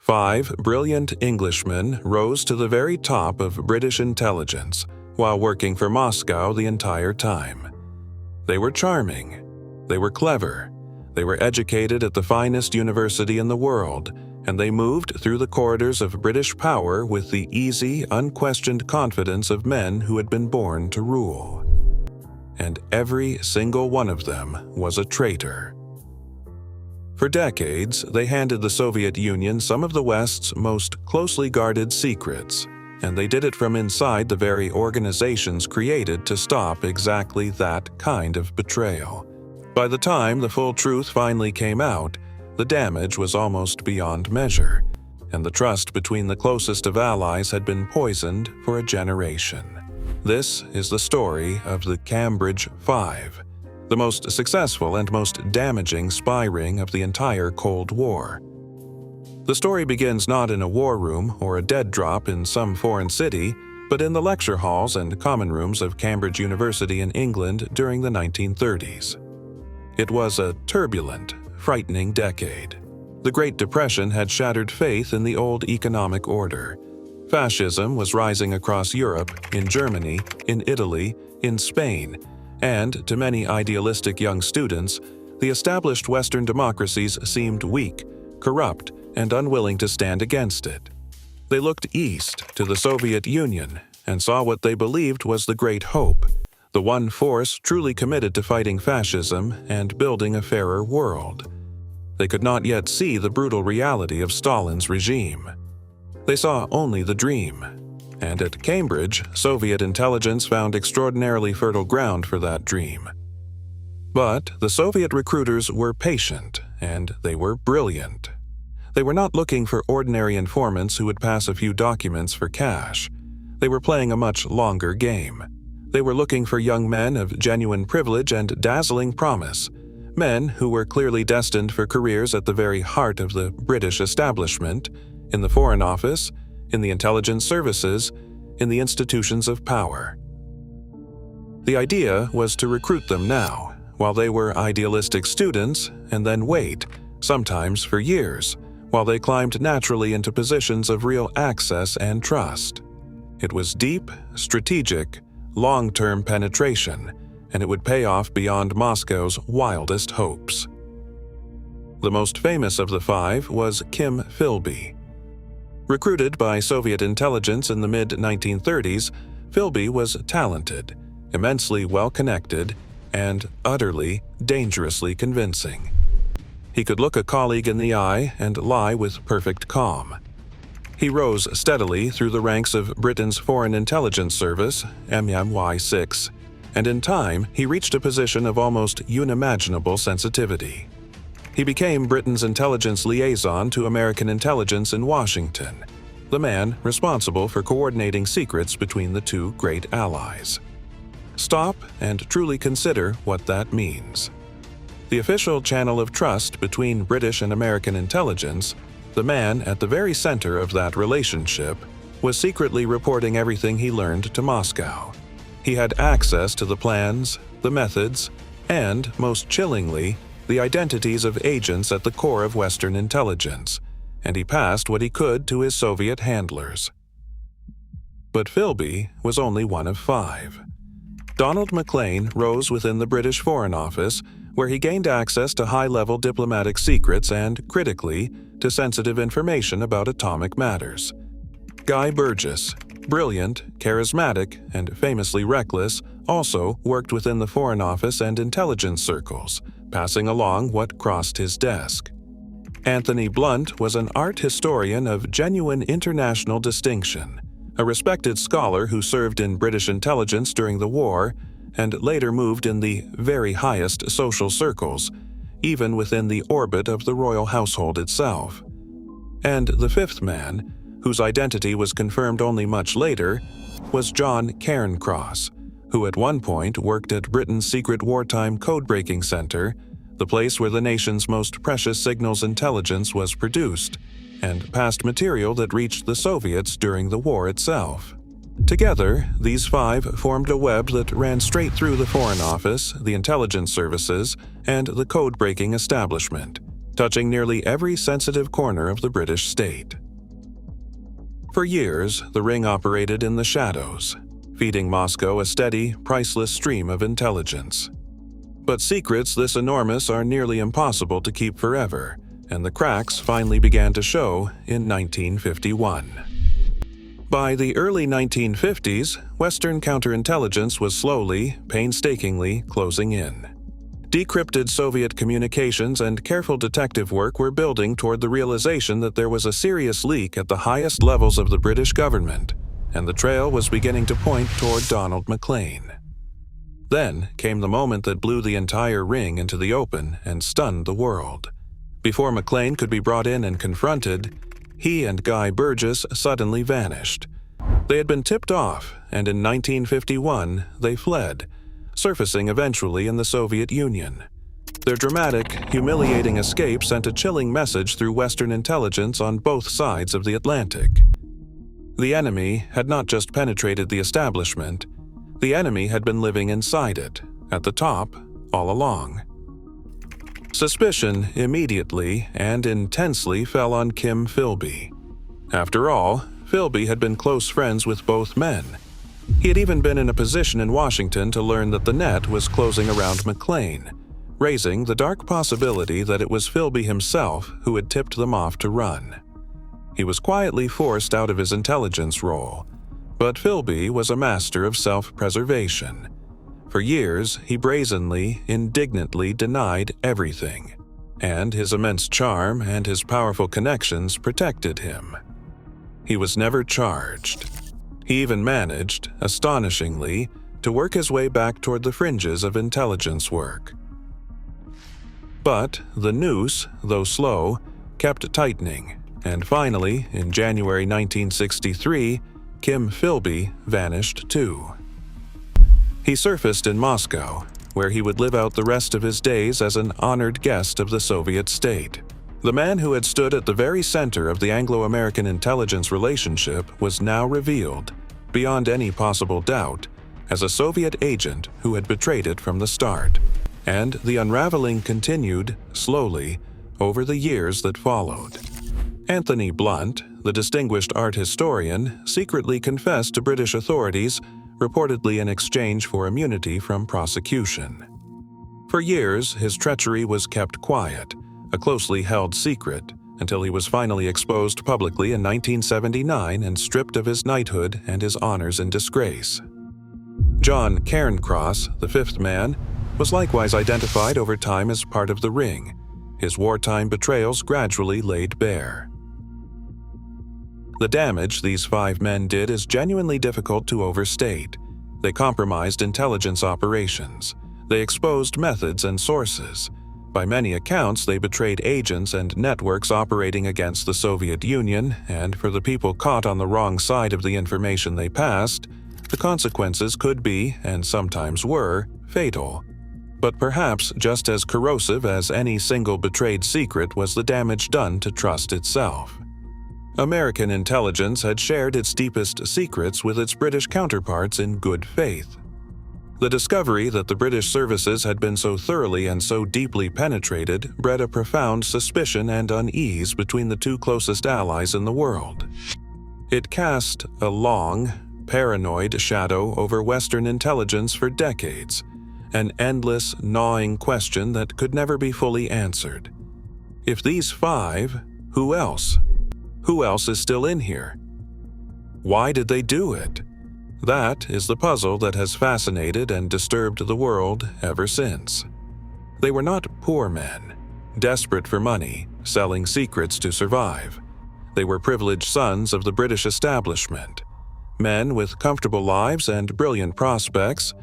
5 brilliant Englishmen rose to the very top of British intelligence while working for Moscow the entire time. They were charming. They were clever. They were educated at the finest university in the world, and they moved through the corridors of British power with the easy, unquestioned confidence of men who had been born to rule. And every single one of them was a traitor. For decades, they handed the Soviet Union some of the West's most closely guarded secrets, and they did it from inside the very organizations created to stop exactly that kind of betrayal. By the time the full truth finally came out, the damage was almost beyond measure, and the trust between the closest of allies had been poisoned for a generation. This is the story of the Cambridge Five, the most successful and most damaging spy ring of the entire Cold War. The story begins not in a war room or a dead drop in some foreign city, but in the lecture halls and common rooms of Cambridge University in England during the 1930s. It was a turbulent, frightening decade. The Great Depression had shattered faith in the old economic order. Fascism was rising across Europe, in Germany, in Italy, in Spain, and to many idealistic young students, the established Western democracies seemed weak, corrupt, and unwilling to stand against it. They looked east to the Soviet Union and saw what they believed was the great hope, the one force truly committed to fighting fascism and building a fairer world. They could not yet see the brutal reality of Stalin's regime. They saw only the dream. And at Cambridge, Soviet intelligence found extraordinarily fertile ground for that dream. But the Soviet recruiters were patient, and they were brilliant. They were not looking for ordinary informants who would pass a few documents for cash. They were playing a much longer game. They were looking for young men of genuine privilege and dazzling promise, men who were clearly destined for careers at the very heart of the British establishment, in the Foreign Office, in the intelligence services, in the institutions of power. The idea was to recruit them now, while they were idealistic students, and then wait, sometimes for years, while they climbed naturally into positions of real access and trust. It was deep, strategic, long-term penetration, and it would pay off beyond Moscow's wildest hopes. The most famous of the five was Kim Philby. Recruited by Soviet intelligence in the mid-1930s, Philby was talented, immensely well-connected, and utterly, dangerously convincing. He could look a colleague in the eye and lie with perfect calm. He rose steadily through the ranks of Britain's Foreign Intelligence Service, MI6, and in time he reached a position of almost unimaginable sensitivity. He became Britain's intelligence liaison to American intelligence in Washington, the man responsible for coordinating secrets between the two great allies. Stop and truly consider what that means. The official channel of trust between British and American intelligence, the man at the very center of that relationship, was secretly reporting everything he learned to Moscow. He had access to the plans, the methods, and, most chillingly, the identities of agents at the core of Western intelligence, and he passed what he could to his Soviet handlers. But Philby was only one of five. Donald Maclean rose within the British Foreign Office, where he gained access to high-level diplomatic secrets and, critically, to sensitive information about atomic matters. Guy Burgess, brilliant, charismatic, and famously reckless, also worked within the Foreign Office and intelligence circles, passing along what crossed his desk. Anthony Blunt was an art historian of genuine international distinction, a respected scholar who served in British intelligence during the war and later moved in the very highest social circles, even within the orbit of the royal household itself. And the fifth man, whose identity was confirmed only much later, was John Cairncross, who at one point worked at Britain's secret wartime code-breaking center, the place where the nation's most precious signals intelligence was produced, and passed material that reached the Soviets during the war itself. Together, these five formed a web that ran straight through the Foreign Office, the intelligence services, and the code-breaking establishment, touching nearly every sensitive corner of the British state. For years, the ring operated in the shadows, feeding Moscow a steady, priceless stream of intelligence. But secrets this enormous are nearly impossible to keep forever, and the cracks finally began to show in 1951. By the early 1950s, Western counterintelligence was slowly, painstakingly closing in. Decrypted Soviet communications and careful detective work were building toward the realization that there was a serious leak at the highest levels of the British government, and the trail was beginning to point toward Donald Maclean. Then came the moment that blew the entire ring into the open and stunned the world. Before Maclean could be brought in and confronted, he and Guy Burgess suddenly vanished. They had been tipped off, and in 1951 they fled, surfacing eventually in the Soviet Union. Their dramatic, humiliating escape sent a chilling message through Western intelligence on both sides of the Atlantic. The enemy had not just penetrated the establishment, the enemy had been living inside it, at the top, all along. Suspicion immediately and intensely fell on Kim Philby. After all, Philby had been close friends with both men. He had even been in a position in Washington to learn that the net was closing around Maclean, raising the dark possibility that it was Philby himself who had tipped them off to run. He was quietly forced out of his intelligence role, but Philby was a master of self-preservation. For years, he brazenly, indignantly denied everything, and his immense charm and his powerful connections protected him. He was never charged. He even managed, astonishingly, to work his way back toward the fringes of intelligence work. But the noose, though slow, kept tightening, and finally, in January 1963, Kim Philby vanished too. He surfaced in Moscow, where he would live out the rest of his days as an honored guest of the Soviet state. The man who had stood at the very center of the Anglo-American intelligence relationship was now revealed, beyond any possible doubt, as a Soviet agent who had betrayed it from the start. And the unraveling continued, slowly, over the years that followed. Anthony Blunt, the distinguished art historian, secretly confessed to British authorities, reportedly in exchange for immunity from prosecution. For years, his treachery was kept quiet, a closely held secret, until he was finally exposed publicly in 1979 and stripped of his knighthood and his honors in disgrace. John Cairncross, the fifth man, was likewise identified over time as part of the ring, his wartime betrayals gradually laid bare. The damage these 5 men did is genuinely difficult to overstate. They compromised intelligence operations. They exposed methods and sources. By many accounts, they betrayed agents and networks operating against the Soviet Union, and for the people caught on the wrong side of the information they passed, the consequences could be, and sometimes were, fatal. But perhaps just as corrosive as any single betrayed secret was the damage done to trust itself. American intelligence had shared its deepest secrets with its British counterparts in good faith. The discovery that the British services had been so thoroughly and so deeply penetrated bred a profound suspicion and unease between the 2 closest allies in the world. It cast a long, paranoid shadow over Western intelligence for decades, an endless, gnawing question that could never be fully answered. If these 5, who else? Who else is still in here? Why did they do it? That is the puzzle that has fascinated and disturbed the world ever since. They were not poor men, desperate for money, selling secrets to survive. They were privileged sons of the British establishment, men with comfortable lives and brilliant prospects,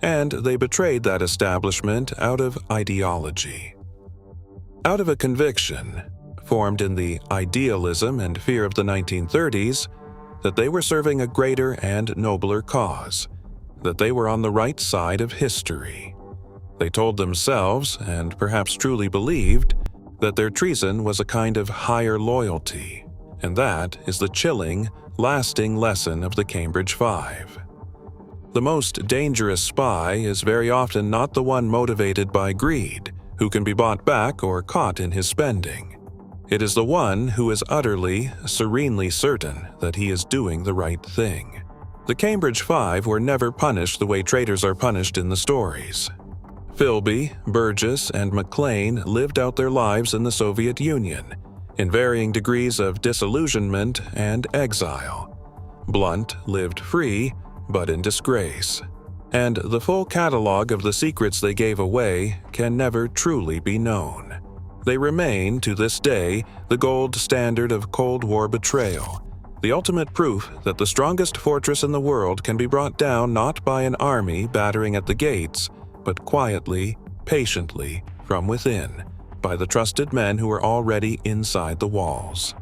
and they betrayed that establishment out of ideology. Out of a conviction, formed in the idealism and fear of the 1930s, that they were serving a greater and nobler cause, that they were on the right side of history. They told themselves, and perhaps truly believed, that their treason was a kind of higher loyalty, and that is the chilling, lasting lesson of the Cambridge Five. The most dangerous spy is very often not the one motivated by greed, who can be bought back or caught in his spending. It is the one who is utterly, serenely certain that he is doing the right thing. The Cambridge Five were never punished the way traitors are punished in the stories. Philby, Burgess, and McLean lived out their lives in the Soviet Union, in varying degrees of disillusionment and exile. Blunt lived free, but in disgrace. And the full catalog of the secrets they gave away can never truly be known. They remain, to this day, the gold standard of Cold War betrayal, the ultimate proof that the strongest fortress in the world can be brought down not by an army battering at the gates, but quietly, patiently, from within, by the trusted men who are already inside the walls.